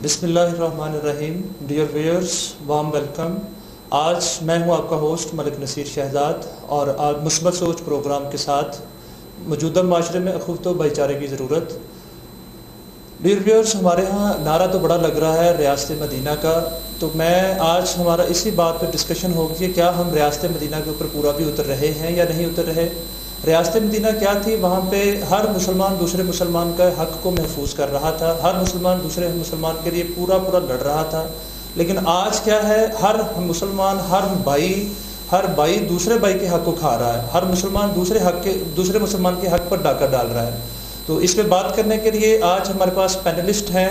بسم اللہ الرحمن الرحیم. Dear viewers, warm welcome. آج میں ہوں آپ کا ہوسٹ ملک نصیر شہزاد، اور آج مثبت سوچ پروگرام کے ساتھ موجودہ معاشرے میں اخوت و بھائی چارے کی ضرورت. ڈیئر ویئرز، ہمارے ہاں نعرہ تو بڑا لگ رہا ہے ریاست مدینہ کا، تو میں آج ہمارا اسی بات پہ ڈسکشن ہوگی کہ کیا ہم ریاست مدینہ کے اوپر پورا بھی اتر رہے ہیں یا نہیں اتر رہے. ریاست مدینہ کیا تھی؟ وہاں پہ ہر مسلمان دوسرے مسلمان کا حق کو محفوظ کر رہا تھا، ہر مسلمان دوسرے مسلمان کے لیے پورا لڑ رہا تھا. لیکن آج کیا ہے؟ ہر مسلمان، ہر بھائی دوسرے بھائی کے حق کو کھا رہا ہے، ہر مسلمان دوسرے مسلمان کے حق پر ڈاکہ ڈال رہا ہے. تو اس پہ بات کرنے کے لیے آج ہمارے پاس پینلسٹ ہیں،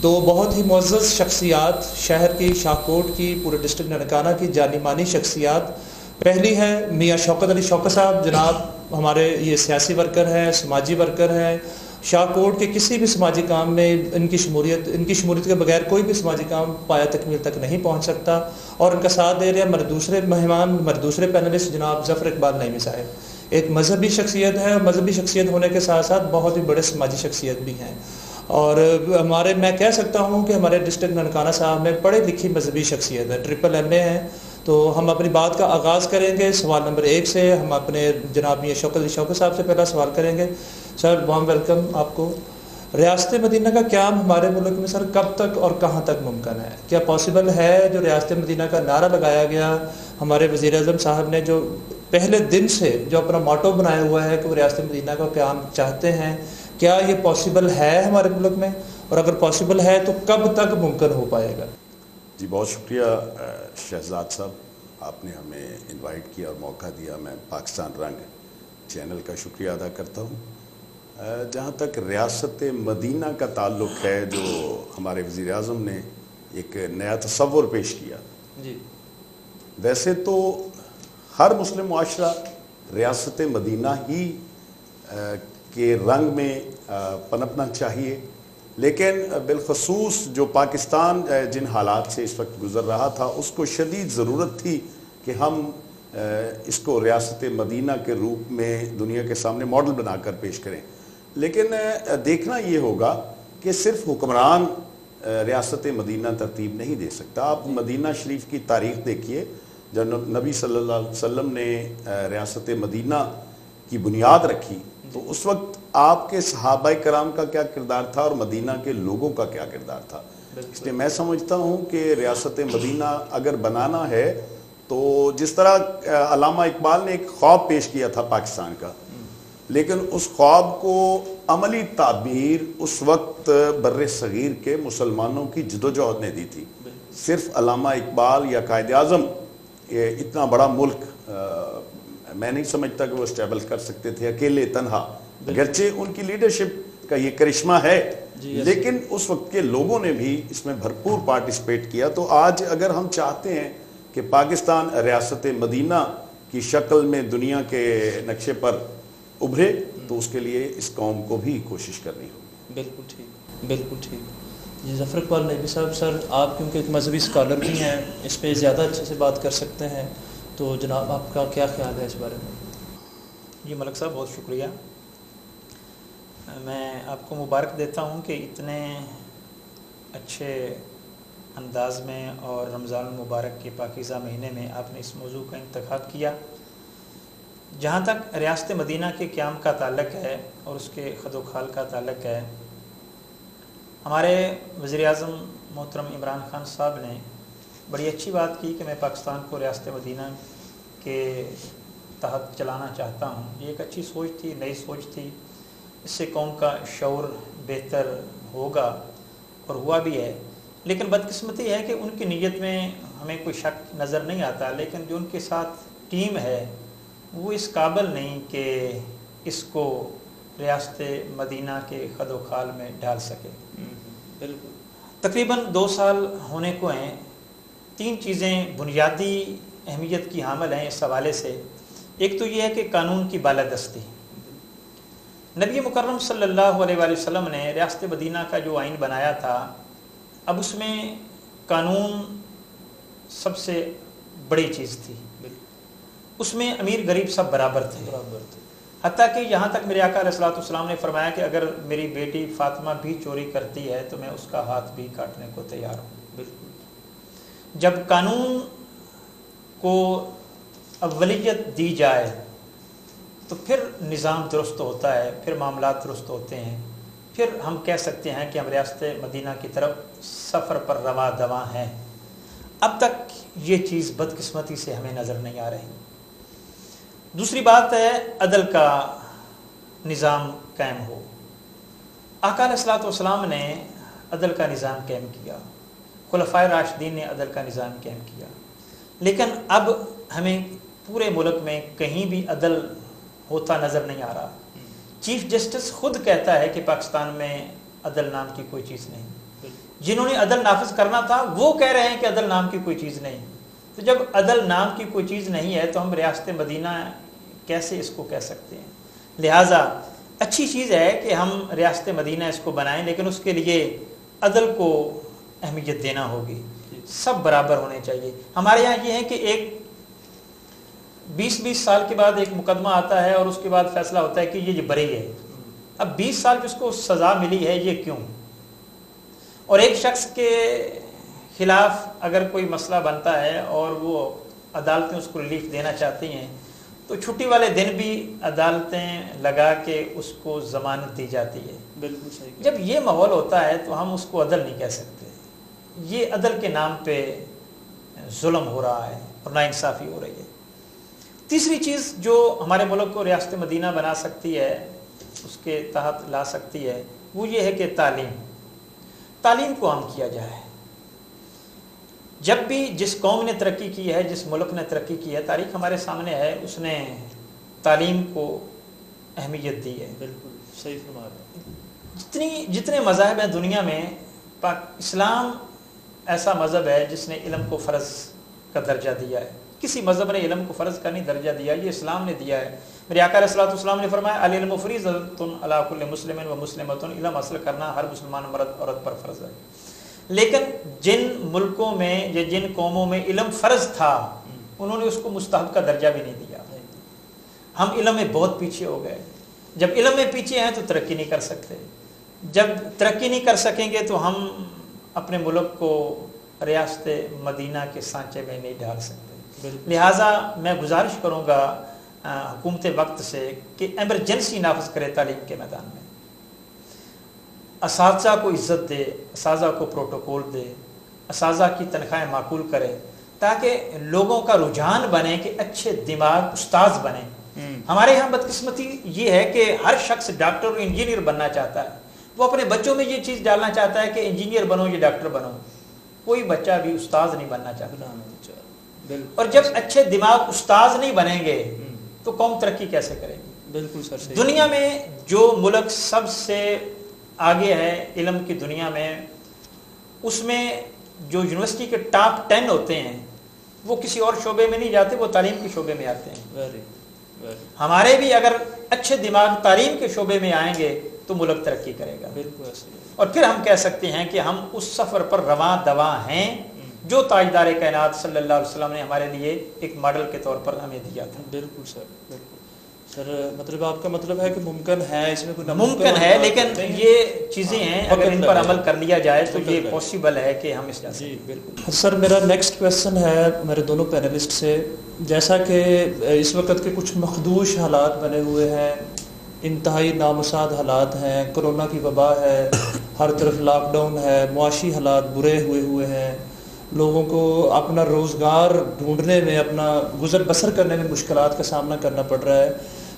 دو بہت ہی معزز شخصیات، شہر کی، شاہکوٹ کی، پورے ڈسٹرکٹ ننکانہ کی جانی مانی شخصیات. پہلی ہے میاں شوکت علی شوکت صاحب. جناب ہمارے یہ سیاسی ورکر ہیں، سماجی ورکر ہیں. شاہکوٹ کے کسی بھی سماجی کام میں ان کی شمولیت کے بغیر کوئی بھی سماجی کام پایا تکمیل تک نہیں پہنچ سکتا. اور ان کا ساتھ دے رہے ہیں ہمارے دوسرے مہمان، ہمارے دوسرے پینلسٹ جناب ظفر اقبال نعیمی صاحب. ایک مذہبی شخصیت ہے، اور مذہبی شخصیت ہونے کے ساتھ ساتھ بہت ہی بڑے سماجی شخصیت بھی ہیں. اور میں کہہ سکتا ہوں کہ ہمارے ڈسٹرکٹ ننکانہ صاحب میں پڑھی لکھی مذہبی شخصیت ہے، ٹرپل ایم اے ہیں. تو ہم اپنی بات کا آغاز کریں گے سوال نمبر 1 سے. ہم اپنے جناب یہ شوکت علی شوکت صاحب سے پہلا سوال کریں گے. سر وارم ویلکم آپ کو. ریاست مدینہ کا قیام ہمارے ملک میں سر کب تک اور کہاں تک ممکن ہے؟ کیا پاسبل ہے جو ریاست مدینہ کا نعرہ لگایا گیا، ہمارے وزیر اعظم صاحب نے جو پہلے دن سے جو اپنا موٹو بنایا ہوا ہے کہ وہ ریاست مدینہ کا قیام چاہتے ہیں، کیا یہ پاسبل ہے ہمارے ملک میں؟ اور اگر پاسبل ہے تو کب تک ممکن ہو پائے گا؟ جی بہت شکریہ شہزاد صاحب، آپ نے ہمیں انوائٹ کیا اور موقع دیا. میں پاکستان رنگ چینل کا شکریہ ادا کرتا ہوں. جہاں تک ریاست مدینہ کا تعلق ہے، جو ہمارے وزیر اعظم نے ایک نیا تصور پیش کیا، جی ویسے تو ہر مسلم معاشرہ ریاست مدینہ ہی کے رنگ میں پنپنا چاہیے، لیکن بالخصوص جو پاکستان جن حالات سے اس وقت گزر رہا تھا، اس کو شدید ضرورت تھی کہ ہم اس کو ریاست مدینہ کے روپ میں دنیا کے سامنے ماڈل بنا کر پیش کریں. لیکن دیکھنا یہ ہوگا کہ صرف حکمران ریاست مدینہ ترتیب نہیں دے سکتا. آپ مدینہ شریف کی تاریخ دیکھیے، جب نبی صلی اللہ علیہ وسلم نے ریاست مدینہ کی بنیاد رکھی تو اس وقت آپ کے صحابہ کرام کا کیا کردار تھا اور مدینہ کے لوگوں کا کیا کردار تھا. اس لیے میں سمجھتا ہوں کہ ریاست مدینہ اگر بنانا ہے تو جس طرح علامہ اقبال نے ایک خواب پیش کیا تھا پاکستان کا، لیکن اس خواب کو عملی تعبیر اس وقت بر صغیر کے مسلمانوں کی جدوجہد نے دی تھی. صرف علامہ اقبال یا قائد اعظم اتنا بڑا ملک میں نہیں سمجھتا کہ وہ اسٹیبلش کر سکتے تھے اکیلے تنہا، اگرچہ ان کی لیڈرشپ کا یہ کرشمہ ہے، لیکن اس وقت کے لوگوں نے بھی اس میں بھرپور پارٹیسپیٹ کیا. تو آج اگر ہم چاہتے ہیں کہ پاکستان ریاست مدینہ کی شکل میں دنیا کے نقشے پر ابھرے تو اس کے لیے اس قوم کو بھی کوشش کرنی ہوگی. بالکل ٹھیک، بالکل ٹھیک. جی ظفر اقبال نعیمی صاحب، سر آپ کیونکہ ایک مذہبی اسکالر بھی ہیں، اس پہ زیادہ اچھے سے بات کر سکتے ہیں، تو جناب آپ کا کیا خیال ہے اس بارے میں؟ جی ملک صاحب بہت شکریہ. میں آپ کو مبارک دیتا ہوں کہ اتنے اچھے انداز میں اور رمضان المبارک کے پاکیزہ مہینے میں آپ نے اس موضوع کا انتخاب کیا. جہاں تک ریاست مدینہ کے قیام کا تعلق ہے اور اس کے خد و خال کا تعلق ہے، ہمارے وزیر اعظم محترم عمران خان صاحب نے بڑی اچھی بات کی کہ میں پاکستان کو ریاست مدینہ کے تحت چلانا چاہتا ہوں. یہ ایک اچھی سوچ تھی، نئی سوچ تھی. اس سے قوم کا شعور بہتر ہوگا اور ہوا بھی ہے. لیکن بدقسمتی ہے کہ ان کی نیت میں ہمیں کوئی شک نظر نہیں آتا، لیکن جو ان کے ساتھ ٹیم ہے وہ اس قابل نہیں کہ اس کو ریاست مدینہ کے خد و خال میں ڈال سکے. بالکل. تقریباً 2 سال ہونے کو ہیں. 3 چیزیں بنیادی اہمیت کی حامل ہیں اس حوالے سے. ایک تو یہ ہے کہ قانون کی بالادستی. نبی مکرم صلی اللہ علیہ وآلہ وسلم نے ریاست مدینہ کا جو آئین بنایا تھا، اب اس میں قانون سب سے بڑی چیز تھی. اس میں امیر غریب سب برابر تھے. حتیٰ کہ یہاں تک میرے آقا علیہ الصلوۃ والسلام نے فرمایا کہ اگر میری بیٹی فاطمہ بھی چوری کرتی ہے تو میں اس کا ہاتھ بھی کاٹنے کو تیار ہوں. بالکل. جب قانون کو اولیت دی جائے تو پھر نظام درست ہوتا ہے, پھر معاملات درست ہوتے ہیں, پھر ہم کہہ سکتے ہیں کہ ہم ریاست مدینہ کی طرف سفر پر رواں دواں ہیں. اب تک یہ چیز بدقسمتی سے ہمیں نظر نہیں آ رہی. دوسری بات ہے عدل کا نظام قائم ہو. آقا علیہ الصلوۃ والسلام نے عدل کا نظام قائم کیا, خلفائے راشدین نے عدل کا نظام قائم کیا, لیکن اب ہمیں پورے ملک میں کہیں بھی عدل ہوتا نظر نہیں آ رہا. چیف جسٹس خود کہتا ہے کہ پاکستان میں عدل نام کی کوئی چیز نہیں. جنہوں نے عدل نافذ کرنا تھا وہ کہہ رہے ہیں کہ عدل نام کی کوئی چیز نہیں. تو جب عدل نام کی کوئی چیز نہیں ہے تو ہم ریاست مدینہ کیسے اس کو کہہ سکتے ہیں؟ لہٰذا اچھی چیز ہے کہ ہم ریاست مدینہ اس کو بنائیں, لیکن اس کے لیے عدل کو اہمیت دینا ہوگی. سب برابر ہونے چاہیے. ہمارے یہاں یہ ہے کہ ایک 20 سال کے بعد ایک مقدمہ آتا ہے اور اس کے بعد فیصلہ ہوتا ہے کہ یہ بری ہے. اب 20 سال جس کو سزا ملی ہے یہ کیوں؟ اور ایک شخص کے خلاف اگر کوئی مسئلہ بنتا ہے اور وہ عدالتیں اس کو ریلیف دینا چاہتی ہیں تو چھٹی والے دن بھی عدالتیں لگا کے اس کو ضمانت دی جاتی ہے. بالکل صحیح. جب یہ ماحول ہوتا ہے تو ہم اس کو عدل نہیں کہہ سکتے. یہ عدل کے نام پہ ظلم ہو رہا ہے اور ناانصافی ہو رہی ہے. تیسری چیز جو ہمارے ملک کو ریاست مدینہ بنا سکتی ہے, اس کے تحت لا سکتی ہے, وہ یہ ہے کہ تعلیم کو عام کیا جائے. جب بھی جس قوم نے ترقی کی ہے, جس ملک نے ترقی کی ہے, تاریخ ہمارے سامنے ہے, اس نے تعلیم کو اہمیت دی ہے. بالکل صحیح فرما رہے ہیں. جتنے مذاہب ہیں دنیا میں, اسلام ایسا مذہب ہے جس نے علم کو فرض کا درجہ دیا ہے. کسی مذہب نے علم کو فرض کا نہیں درجہ دیا, یہ اسلام نے دیا ہے. میرے آقا علیہ الصلوۃ والسلام نے فرمایا العلم فریضۃ علی کل مسلم و مسلمۃ, علم حاصل کرنا ہر مسلمان مرد عورت پر فرض ہے. لیکن جن ملکوں میں یا جن قوموں میں علم فرض تھا انہوں نے اس کو مستحب کا درجہ بھی نہیں دیا. ہم علم میں بہت پیچھے ہو گئے. جب علم میں پیچھے ہیں تو ترقی نہیں کر سکتے. جب ترقی نہیں کر سکیں گے تو ہم اپنے ملک کو ریاست مدینہ کے سانچے میں نہیں ڈال سکتے. لہٰذا میں گزارش کروں گا حکومت وقت سے کہ ایمرجنسی نافذ کرے تعلیم کے میدان میں. اساتذہ کو عزت دے, اساتذہ کو پروٹوکول دے, اساتذہ کی تنخواہیں معقول کرے تاکہ لوگوں کا رجحان بنے کہ اچھے دماغ استاذ بنے. ہمارے یہاں بدقسمتی یہ ہے کہ ہر شخص ڈاکٹر اور انجینئر بننا چاہتا ہے. وہ اپنے بچوں میں یہ چیز ڈالنا چاہتا ہے کہ انجینئر بنو یا ڈاکٹر بنو. کوئی بچہ بھی استاذ نہیں بننا چاہتا. اور جب اچھے دماغ استاذ نہیں بنیں گے تو قوم ترقی کیسے کرے گی؟ بالکل سر. دنیا میں جو ملک سب سے آگے ہے علم کی دنیا میں, اس میں جو یونیورسٹی کے ٹاپ 10 ہوتے ہیں وہ کسی اور شعبے میں نہیں جاتے, وہ تعلیم کے شعبے میں آتے ہیں. ہمارے بھی اگر اچھے دماغ تعلیم کے شعبے میں آئیں گے تو ملک ترقی کرے گا. اور پھر ہم کہہ سکتے ہیں کہ ہم اس سفر پر رواں دواں ہیں جو تاجدار کائنات صلی اللہ علیہ وسلم نے ہمارے لیے ایک ماڈل کے طور پر ہمیں دیا تھا. بالکل سر. بالکل سر, مطلب آپ کا مطلب ہے کہ ممکن ہے, اس میں کوئی ممکن ہے, لیکن یہ چیزیں ہیں اگر ان پر عمل کر لیا جائے تو یہ پاسبل ہے کہ ہم اس. جی بالکل سر. میرا نیکسٹ کویشچن ہے میرے دونوں پینلسٹ سے. جیسا کہ اس وقت کے کچھ مخدوش حالات بنے ہوئے ہیں, انتہائی نامساعد حالات ہیں, کرونا کی وبا ہے, ہر طرف لاک ڈاؤن ہے, معاشی حالات برے ہوئے ہیں, لوگوں کو اپنا روزگار ڈھونڈنے میں, اپنا گزر بسر کرنے میں مشکلات کا سامنا کرنا پڑ رہا ہے.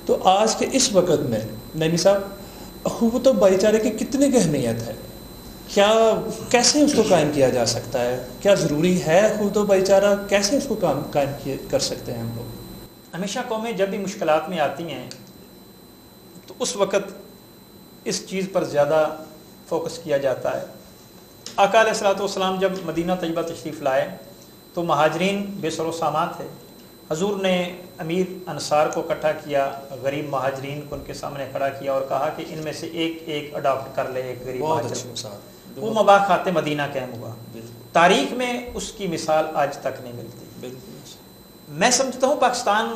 تو آج کے اس وقت میں نعیمی صاحب, اخوت و بھائی چارے کی کتنی اہمیت ہے؟ کیسے اس کو قائم کیا جا سکتا ہے؟ کیا ضروری ہے اخوت و بھائی چارہ؟ کیسے اس کو قائم کر سکتے ہیں ہم لوگ؟ ہمیشہ قومیں جب بھی مشکلات میں آتی ہیں تو اس وقت اس چیز پر زیادہ فوکس کیا جاتا ہے. آقا علیہ الصلوۃ والسلام جب مدینہ طیبہ تشریف لائے تو مہاجرین بے سر و سامان تھے. حضور نے امیر انصار کو اکٹھا کیا, غریب مہاجرین کو ان کے سامنے کھڑا کیا اور کہا کہ ان میں سے ایک اڈاپٹ کر لے, ایک غریب مہاجر. وہ مباحثات مدینہ قائم ہوا. تاریخ میں اس کی مثال آج تک نہیں ملتی. میں سمجھتا ہوں پاکستان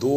2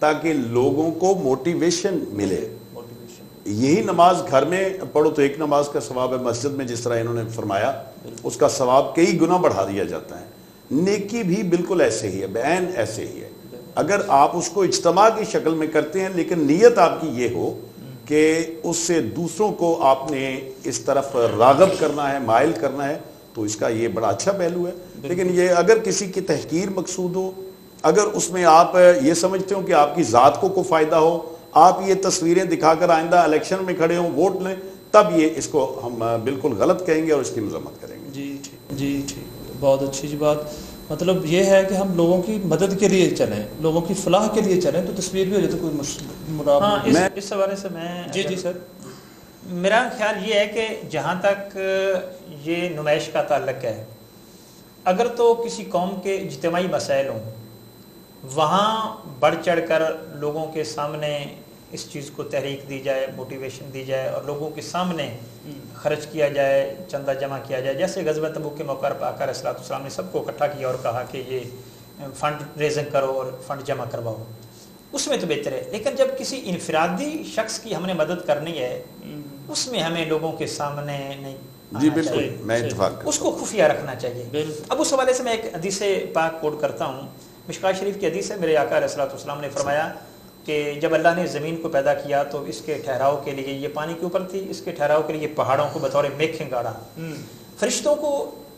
تاکہ لوگوں کو موٹیویشن ملے. یہی نماز گھر میں پڑھو تو ایک نماز کا ثواب ہے, مسجد میں جس طرح انہوں نے فرمایا اس کا ثواب کئی گنا بڑھا دیا جاتا ہے. نیکی بھی بالکل ایسے ہی ہے, بعین ایسے ہی ہے. اگر آپ اس کو اجتماع کی شکل میں کرتے ہیں لیکن نیت آپ کی یہ ہو کہ اس سے دوسروں کو آپ نے اس طرف راغب کرنا ہے, مائل کرنا ہے, تو اس کا یہ بڑا اچھا پہلو ہے. لیکن یہ اگر کسی کی تحقیر مقصود ہو, اگر اس میں آپ یہ سمجھتے ہو کہ آپ کی ذات کو کوئی فائدہ ہو, آپ یہ تصویریں دکھا کر آئندہ الیکشن میں کھڑے ہوں, ووٹ لیں, تب یہ اس کو ہم بالکل غلط کہیں گے اور اس کی مذمت کریں گے. جی ٹھیک, جی ٹھیک, بہت اچھی جی بات. مطلب یہ ہے کہ ہم لوگوں کی مدد کے لیے چلیں, لوگوں کی فلاح کے لیے چلیں, تو تصویر بھی ہو جائے تو کوئی منافع. اس حوالے سے میں جی سر, میرا خیال یہ ہے کہ جہاں تک یہ نمائش کا تعلق ہے, اگر تو کسی قوم کے اجتماعی مسائل ہوں, وہاں بڑھ چڑھ کر لوگوں کے سامنے اس چیز کو تحریک دی جائے, موٹیویشن دی جائے, اور لوگوں کے سامنے خرچ کیا جائے, چندہ جمع کیا جائے. جیسے غزوہ تبوک کے موقع پر آقا علیہ الصلوۃ والسلام نے سب کو اکٹھا کیا اور کہا کہ یہ فنڈ ریزنگ کرو اور فنڈ جمع کرواؤ, اس میں تو بہتر ہے. لیکن جب کسی انفرادی شخص کی ہم نے مدد کرنی ہے, اس میں ہمیں لوگوں کے سامنے نہیں, جی بالکل, میں اتفاق, اس کو خفیہ رکھنا چاہیے. اب اس حوالے سے میں ایک حدیث پاک کوٹ کرتا ہوں. مشکوٰۃ شریف کی حدیث ہے, میرے آقا علیہ الصلوۃ والسلام نے فرمایا کہ جب اللہ نے زمین کو پیدا کیا تو اس کے ٹھہراؤ کے لیے یہ پانی کے اوپر تھی, اس کے ٹھہراؤ کے لیے پہاڑوں کو بطور میخیں گاڑا. فرشتوں کو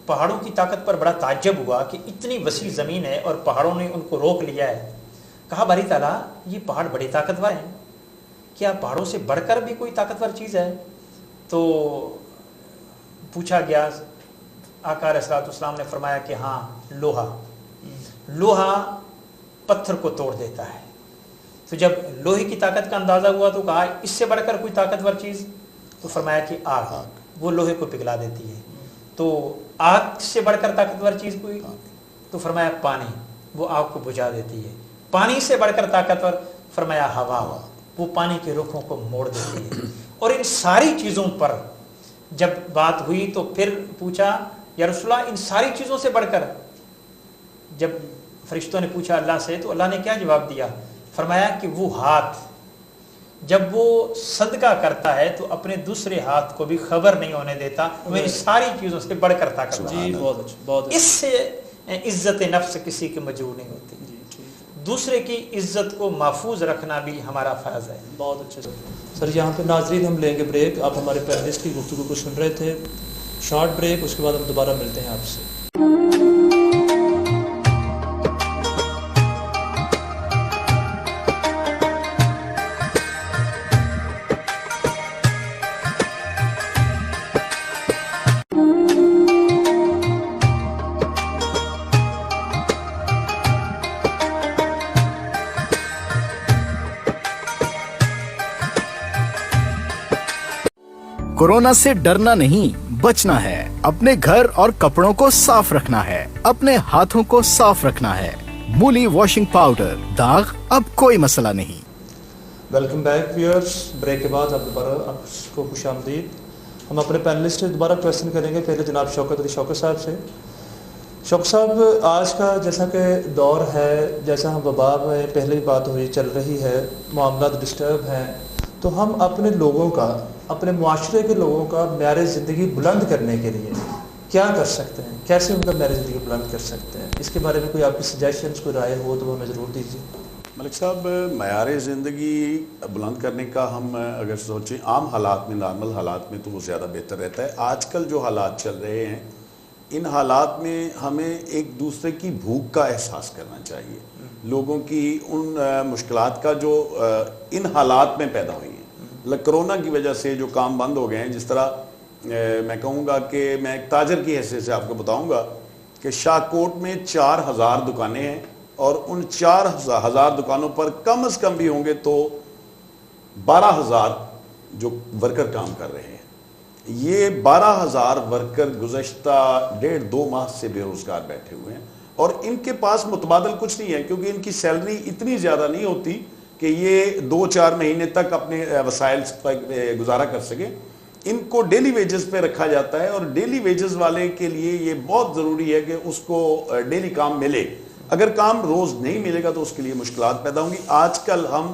پہاڑوں کی طاقت پر بڑا تعجب ہوا کہ اتنی وسیع زمین ہے اور پہاڑوں نے ان کو روک لیا ہے. کہا باری تعالیٰ یہ پہاڑ بڑے طاقتور ہیں, کیا پہاڑوں سے بڑھ کر بھی کوئی طاقتور چیز ہے؟ تو پوچھا گیا, آقا علیہ الصلوۃ والسلام نے فرمایا کہ ہاں, لوہا پتھر کو توڑ دیتا ہے. تو جب لوہے کی طاقت کا اندازہ ہوا تو کہا اس سے بڑھ کر کوئی طاقتور چیز؟ تو فرمایا کہ آگ, وہ لوہے کو پگھلا دیتی ہے. تو آگ سے بڑھ کر طاقتور چیز کوئی؟ تو فرمایا پانی, وہ آگ کو بجھا دیتی ہے. پانی سے بڑھ کر طاقتور؟ فرمایا ہوا, وہ پانی کے رخوں کو موڑ دیتی ہے. اور ان ساری چیزوں پر جب بات ہوئی تو پھر پوچھا یا رسول اللہ ان ساری چیزوں سے بڑھ کر؟ جب فرشتوں نے پوچھا اللہ سے تو اللہ نے کیا جواب دیا؟ فرمایا کہ وہ ہاتھ جب وہ صدقہ کرتا ہے تو اپنے دوسرے ہاتھ کو بھی خبر نہیں ہونے دیتا, وہ ان ساری چیزوں سے بڑھ کر طاقت. جی بہت اچھا, بہت اچھا. اس سے عزت نفس کسی کی مجبور نہیں ہوتی. دوسرے کی عزت کو محفوظ رکھنا بھی ہمارا فرض ہے. بہت اچھا سر. یہاں پہ ناظرین ہم لیں گے بریک. آپ ہمارے پینلسٹ کی گفتگو کو سن رہے تھے, شارٹ بریک, اس کے بعد ہم دوبارہ ملتے ہیں آپ سے. کورونا سے ڈرنا نہیں, بچنا ہے. اپنے گھر اور کپڑوں کو صاف رکھنا ہے, اپنے ہاتھوں کو صاف رکھنا ہے. مولی واشنگ پاؤڈر, داغ اب کوئی مسئلہ نہیں. Welcome back wears. بریک کے بعد آپ دوبارہ آپ کو خوش آمدید. ہم اپنے پینلسٹ سے دوبارہ کویشچن کریں گے. پہلے جناب شوکت علی شوکت صاحب سے. شوکت صاحب, آج کا جیسا کہ دور ہے, جیسا ہم وبا میں پہلے ہی بات ہوئی چل رہی ہے, معاملات ڈسٹرب ہیں, تو ہم اپنے لوگوں کا, اپنے معاشرے کے لوگوں کا معیار زندگی بلند کرنے کے لیے کیا کر سکتے ہیں؟ کیسے ان کا معیار زندگی بلند کر سکتے ہیں؟ اس کے بارے میں کوئی آپ کی سجیشنز, کوئی رائے ہو تو وہ ہمیں ضرور دیجیے. ملک صاحب, معیار زندگی بلند کرنے کا ہم اگر سوچیں عام حالات میں, نارمل حالات میں, تو وہ زیادہ بہتر رہتا ہے. آج کل جو حالات چل رہے ہیں, ان حالات میں ہمیں ایک دوسرے کی بھوک کا احساس کرنا چاہیے. لوگوں کی ان مشکلات کا جو ان حالات میں پیدا ہوئی ہیں, کرونا کی وجہ سے جو کام بند ہو گئے ہیں. جس طرح میں کہوں گا کہ میں ایک تاجر کی حیثیت سے آپ کو بتاؤں گا کہ شاہ کوٹ میں 4000 دکانیں ہیں, اور ان 4000 دکانوں پر کم از کم بھی ہوں گے تو 12000 جو ورکر کام کر رہے ہیں. یہ 12000 ورکر گزشتہ 1.5-2 ماہ سے بے روزگار بیٹھے ہوئے ہیں, اور ان کے پاس متبادل کچھ نہیں ہے, کیونکہ ان کی سیلری اتنی زیادہ نہیں ہوتی کہ یہ 2-4 مہینے تک اپنے وسائل پر گزارا کر سکے. ان کو ڈیلی ویجز پہ رکھا جاتا ہے, اور ڈیلی ویجز والے کے لیے یہ بہت ضروری ہے کہ اس کو ڈیلی کام ملے. اگر کام روز نہیں ملے گا تو اس کے لیے مشکلات پیدا ہوں گی. آج کل ہم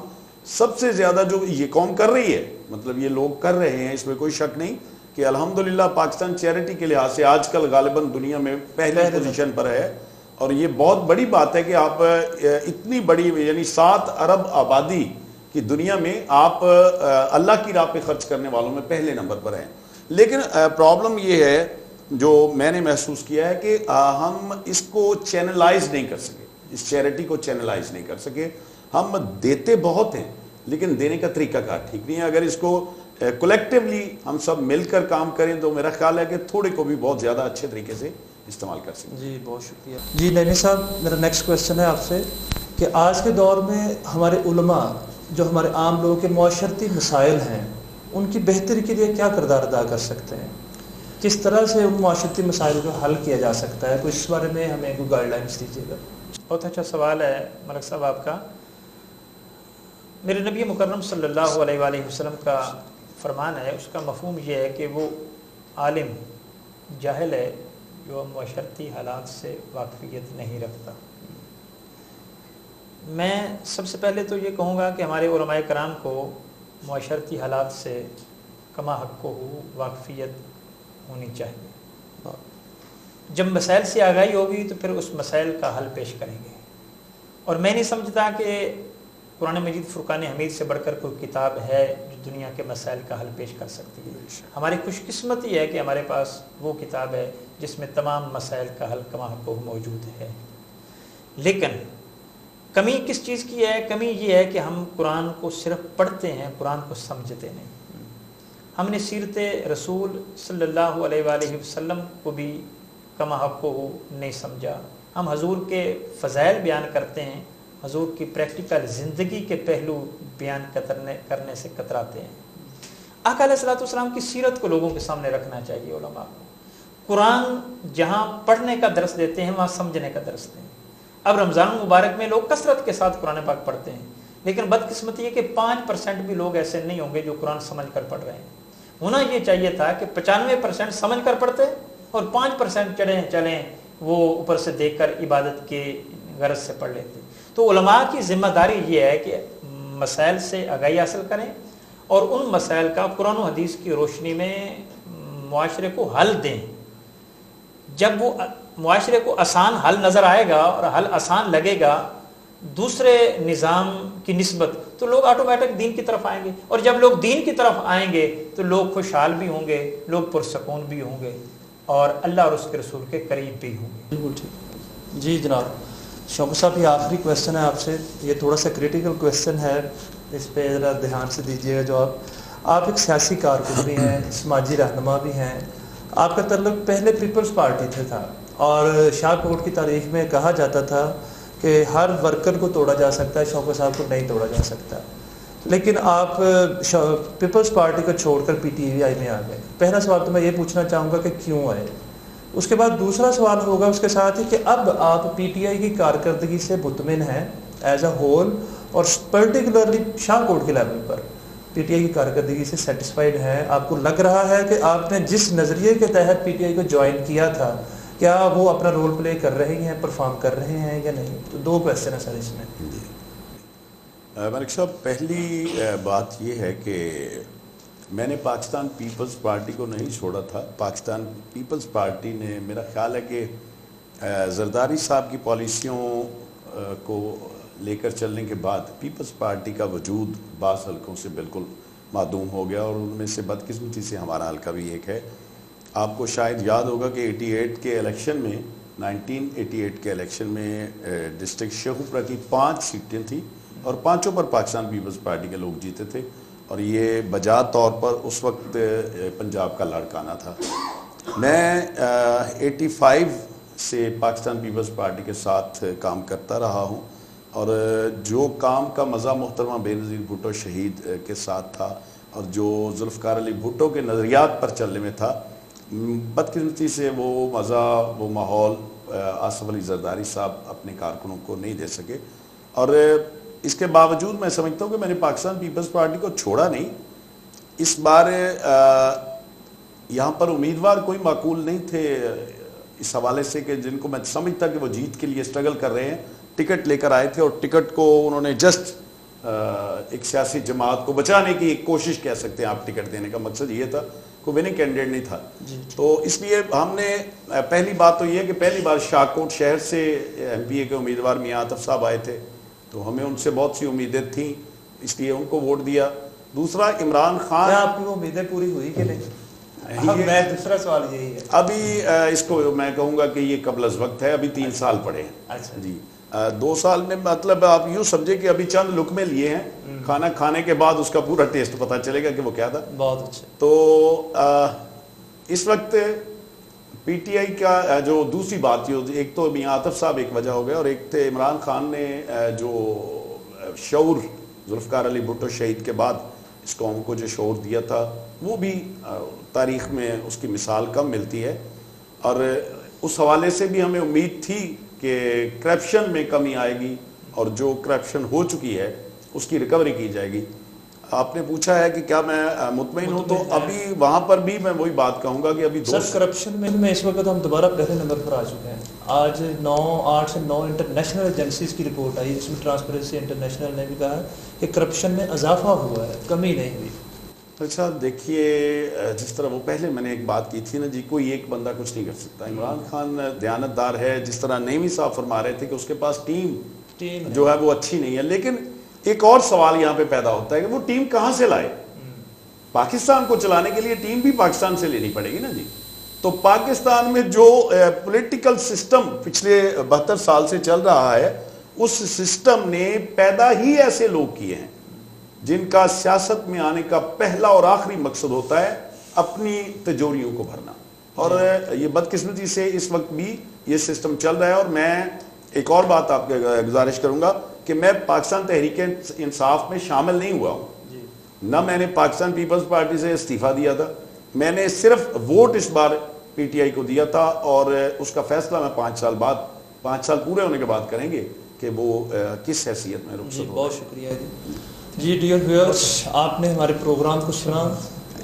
سب سے زیادہ جو یہ قوم کر رہی ہے, مطلب یہ لوگ کر رہے ہیں, اس میں کوئی شک نہیں کہ الحمدللہ پاکستان چیریٹی کے لحاظ سے آج کل غالباً دنیا میں پہلی پوزیشن پر ہے, اور یہ بہت بڑی بات ہے کہ آپ اتنی بڑی یعنی 7 ارب آبادی کی دنیا میں آپ اللہ کی راہ پہ خرچ کرنے والوں میں پہلے نمبر پر ہیں. لیکن پرابلم یہ ہے جو میں نے محسوس کیا ہے کہ ہم اس کو چینلائز نہیں کر سکے, اس چیریٹی کو چینلائز نہیں کر سکے. ہم دیتے بہت ہیں لیکن دینے کا طریقہ کار ٹھیک نہیں ہے. اگر اس کو کولیکٹیولی ہم سب مل کر کام کریں تو میرا خیال ہے کہ تھوڑے کو بھی بہت زیادہ اچھے طریقے سے استعمال کر سکیں. جی بہت شکریہ. جی نعیمی صاحب, میرا نیکسٹ کویسچن ہے آپ سے کہ آج کے دور میں ہمارے علماء جو ہمارے عام لوگوں کے معاشرتی مسائل ہیں ان کی بہتری کے لیے کیا کردار ادا کر سکتے ہیں؟ کس طرح سے ان معاشرتی مسائل کو حل کیا جا سکتا ہے؟ کوئی اس بارے میں ہمیں کوئی گائیڈ لائنس دیجیے گا. بہت اچھا سوال ہے ملک صاحب آپ کا. میرے نبی مکرم صلی اللہ علیہ وآلہ وسلم کا فرمان ہے, اس کا مفہوم یہ ہے کہ وہ عالم جاہل ہے جو معاشرتی حالات سے واقفیت نہیں رکھتا. میں سب سے پہلے تو یہ کہوں گا کہ ہمارے علماء کرام کو معاشرتی حالات سے کما حق کو واقفیت ہونی چاہیے. جب مسائل سے آگاہی ہوگی تو پھر اس مسائل کا حل پیش کریں گے. اور میں نہیں سمجھتا کہ قرآن مجید فرقان حمید سے بڑھ کر کوئی کتاب ہے جو دنیا کے مسائل کا حل پیش کر سکتی ہے. ہماری خوش قسمتی ہے کہ ہمارے پاس وہ کتاب ہے جس میں تمام مسائل کا حل کما حق موجود ہے. لیکن کمی کس چیز کی ہے؟ کمی یہ ہے کہ ہم قرآن کو صرف پڑھتے ہیں, قرآن کو سمجھتے نہیں. ہم نے سیرت رسول صلی اللہ علیہ وآلہ وسلم کو بھی کما حق نہیں سمجھا. ہم حضور کے فضائل بیان کرتے ہیں, حضور کی پریکٹیکل زندگی کے پہلو بیان کرنے سے کتراتے ہیں. آقا علیہ الصلوۃ والسلام کی سیرت کو لوگوں کے سامنے رکھنا چاہیے علماء کو. قرآن جہاں پڑھنے کا درس دیتے ہیں وہاں سمجھنے کا درس دیں. اب رمضان مبارک میں لوگ کثرت کے ساتھ قرآن پاک پڑھتے ہیں, لیکن بدقسمتی ہے کہ 5% بھی لوگ ایسے نہیں ہوں گے جو قرآن سمجھ کر پڑھ رہے ہیں. ہونا یہ چاہیے تھا کہ 95% سمجھ کر پڑھتے اور 5% چلیں وہ اوپر سے دیکھ کر عبادت کے غرض سے پڑھ لیتے. تو علماء کی ذمہ داری یہ ہے کہ مسائل سے آگاہی حاصل کریں اور ان مسائل کا قرآن و حدیث کی روشنی میں معاشرے کو حل دیں. جب وہ معاشرے کو آسان حل نظر آئے گا اور حل آسان لگے گا دوسرے نظام کی نسبت, تو لوگ آٹومیٹک دین کی طرف آئیں گے. اور جب لوگ دین کی طرف آئیں گے تو لوگ خوشحال بھی ہوں گے, لوگ پرسکون بھی ہوں گے اور اللہ اور اس کے رسول کے قریب بھی ہوں گے. بالکل ٹھیک. جی جناب شوکت صاحب, یہ آخری کویسچن ہے آپ سے. یہ تھوڑا سا کریٹیکل کویسچن ہے, اس پہ ذرا دھیان سے دیجیے گا جواب. آپ ایک سیاسی کارکن بھی ہیں, سماجی رہنما بھی ہیں. آپ کا تعلق پہلے پیپلز پارٹی سے تھا اور شاہ کوٹ کی تاریخ میں کہا جاتا تھا کہ ہر ورکر کو توڑا جا سکتا ہے, شوکت صاحب کو نہیں توڑا جا سکتا. لیکن آپ پیپلز پارٹی کو چھوڑ کر پی ٹی آئی میں آ گئے. پہلا سوال تو میں یہ پوچھنا چاہوں گا کہ کیوں آئے. اس کے بعد دوسرا سوال ہوگا اس کے ساتھ ہی کہ اب آپ پی ٹی آئی کی کارکردگی سے مطمئن ہیں ایز اے ہول, اور پرٹیکولرلی شاہ کوٹ کے level per P T I کی کارکردگی سے سیٹسفائیڈ ہیں؟ آپ کو لگ رہا ہے کہ آپ نے جس نظریے کے تحت پی ٹی آئی کو جوائن کیا تھا کیا وہ اپنا رول پلے کر رہے ہیں, پرفارم کر رہے ہیں یا نہیں؟ تو 2 کویسچن ہیں سر اس میں. جی ملک صاحب, پہلی بات یہ ہے کہ میں نے پاکستان پیپلز پارٹی کو نہیں چھوڑا تھا. پاکستان پیپلز پارٹی نے, میرا خیال ہے کہ زرداری صاحب کی پالیسیوں کو لے کر چلنے کے بعد پیپلز پارٹی کا وجود بعض حلقوں سے بالکل معدوم ہو گیا, اور ان میں سے بدقسمتی سے ہمارا حلقہ بھی ایک ہے. آپ کو شاید یاد ہوگا کہ 88 کے الیکشن میں 1988 کے الیکشن میں ڈسٹرکٹ شیخوپورہ کی 5 سیٹیں تھیں اور 5 پر پاکستان پیپلز پارٹی کے لوگ جیتے تھے, اور یہ بجا طور پر اس وقت پنجاب کا لاڑکانہ تھا. میں 85 سے پاکستان پیپلز پارٹی کے ساتھ کام کرتا رہا ہوں, اور جو کام کا مزہ محترمہ بے نظیر بھٹو شہید کے ساتھ تھا اور جو ذوالفقار علی بھٹو کے نظریات پر چلنے میں تھا, بدقسمتی سے وہ مزہ, وہ ماحول آصف علی زرداری صاحب اپنے کارکنوں کو نہیں دے سکے. اور اس کے باوجود میں سمجھتا ہوں کہ میں نے پاکستان پیپلز پارٹی کو چھوڑا نہیں. اس بار یہاں پر امیدوار کوئی معقول نہیں تھے اس حوالے سے کہ جن کو میں سمجھتا کہ وہ جیت کے لیے اسٹرگل کر رہے ہیں, ٹکٹ لے کر آئے تھے, اور ٹکٹ کو انہوں نے جسٹ ایک سیاسی جماعت کو بچانے کی ایک کوشش کہہ سکتے ہیں آپ, ٹکٹ دینے کا مقصد یہ تھا, کوئی وننگ کینڈیڈیٹ نہیں تھا. تو اس لیے ہم نے پہلی بات تو یہ ہے کہ پہلی بار شاہکوٹ شہر سے ایم پی اے کے امیدوار میاں عاطف صاحب آئے تھے, تو ہمیں ان سے بہت سی امیدیں تھیں, اس لیے ان کو ووٹ دیا. دوسرا عمران خان, کیا آپ کی وہ امیدیں پوری ہوئی کہ نہیں؟ میں دوسرا سوال یہی ہے. ابھی اس کو میں کہوں گا کہ یہ قبل از وقت ہے, ابھی 3 سال پڑے ہیں. اچھا جی 2 سال میں مطلب آپ یوں سمجھے کہ ابھی چند لقمے لیے ہیں, کھانا کھانے کے بعد اس کا پورا ٹیسٹ پتہ چلے گا کہ وہ کیا تھا. بہت اچھا. تو اس وقت پی ٹی آئی کا جو دوسری بات تھی, ایک تو میاں عاطف صاحب ایک وجہ ہو گیا, اور ایک تھے عمران خان نے جو شعور ذوالفقار علی بھٹو شہید کے بعد اس قوم کو جو شعور دیا تھا, وہ بھی تاریخ میں اس کی مثال کم ملتی ہے. اور اس حوالے سے بھی ہمیں امید تھی کہ کرپشن میں کمی آئے گی, اور جو کرپشن ہو چکی ہے اس کی ریکوری کی جائے گی. آپ نے پوچھا ہے کہ کیا میں مطمئن ہوں, تو ابھی وہاں پر بھی میں وہی بات کہوں گا کہ ابھی سر کرپشن میں اس وقت ہم دوبارہ پہلے نمبر پر آ چکے ہیں. آج 8 سے 9 انٹرنیشنل ایجنسیز کی رپورٹ آئی, جس میں ٹرانسپیرنسی انٹرنیشنل نے بھی کہا کہ کرپشن میں اضافہ ہوا ہے, کمی نہیں ہوئی. اچھا دیکھیے, جس طرح وہ پہلے میں نے ایک بات کی تھی نا جی, کوئی ایک بندہ کچھ نہیں کر سکتا. عمران خان دیانتدار ہے, جس طرح نعیمی صاحب فرما رہے تھے کہ اس کے پاس ٹیم جو ہے وہ اچھی نہیں ہے. لیکن ایک اور سوال یہاں پہ پیدا ہوتا ہے کہ وہ ٹیم کہاں سے لائے؟ پاکستان کو چلانے کے لیے ٹیم بھی پاکستان سے لینی پڑے گی نا جی. تو پاکستان میں جو پولیٹیکل سسٹم پچھلے 72 سال سے چل رہا ہے, اس سسٹم نے پیدا ہی ایسے لوگ کیے ہیں جن کا سیاست میں آنے کا پہلا اور آخری مقصد ہوتا ہے اپنی تجوریوں کو بھرنا. اور یہ بدقسمتی سے اس وقت بھی یہ سسٹم چل رہا ہے. اور میں ایک اور بات آپ کے گزارش کروں گا کہ میں پاکستان تحریک انصاف میں شامل نہیں ہوا ہوں, نہ میں نے پاکستان پیپلز پارٹی سے استعفیٰ دیا تھا. میں نے صرف vote us bar P T I کو دیا تھا, اور اس کا فیصلہ میں 5 سال بعد, 5 سال پورے ہونے کے بعد کریں گے کہ وہ کس حیثیت میں رخصت ہو. بہت شکریہ جی. ڈیئر ویورز, آپ نے ہمارے پروگرام کو سنا,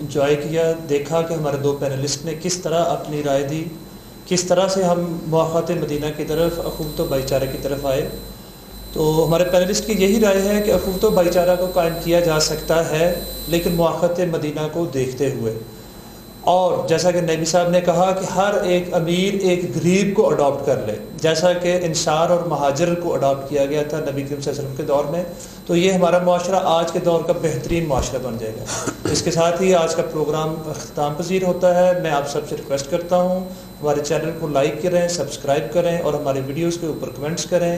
انجوائے کیا, دیکھا کہ ہمارے 2 پینلسٹ نے کس طرح اپنی رائے دی, کس طرح سے ہم مواقعات مدینہ کی طرف, اخوت و بھائی چارے کی طرف آئے. تو ہمارے پینلسٹ کی یہی رائے ہے کہ اخوت و بھائی چارہ کو قائم کیا جا سکتا ہے, لیکن مواقعات مدینہ کو دیکھتے ہوئے. اور جیسا کہ نبی صاحب نے کہا کہ ہر ایک امیر ایک غریب کو اڈاپٹ کر لے, جیسا کہ انصار اور مہاجر کو اڈاپٹ کیا گیا تھا نبی کریم صلی اللہ علیہ وسلم کے دور میں, تو یہ ہمارا معاشرہ آج کے دور کا بہترین معاشرہ بن جائے گا. اس کے ساتھ ہی آج کا پروگرام اختتام پذیر ہوتا ہے. میں آپ سب سے ریکویسٹ کرتا ہوں ہمارے چینل کو لائک کریں, سبسکرائب کریں, اور ہمارے ویڈیوز کے اوپر کمنٹس کریں.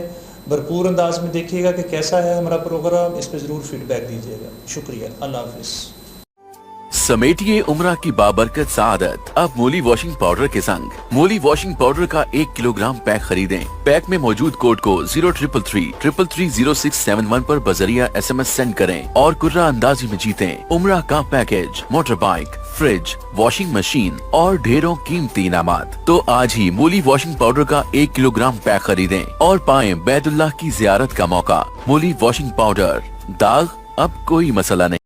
بھرپور انداز میں دیکھیے گا کہ کیسا ہے ہمارا پروگرام, اس پہ ضرور فیڈ بیک دیجیے گا. شکریہ, اللہ حافظ. سمیٹیے عمرہ کی بابرکت سعادت اب مولی واشنگ پاؤڈر کے سنگ. مولی واشنگ پاؤڈر کا 1 کلو گرام پیک خریدیں. پیک میں موجود کوڈ کو 0333330671 پر بذریعہ SMS سینڈ کریں اور کرہ اندازی میں جیتیں عمرہ کا package, motor bike, fridge, washing machine اور ڈھیروں قیمتی انعامات. تو آج ہی مولی واشنگ پاؤڈر کا 1 کلو گرام پیک خریدیں اور پائیں بیت اللہ کی زیارت کا موقع. مولی واشنگ پاؤڈر, داغ اب کوئی مسئلہ نہیں.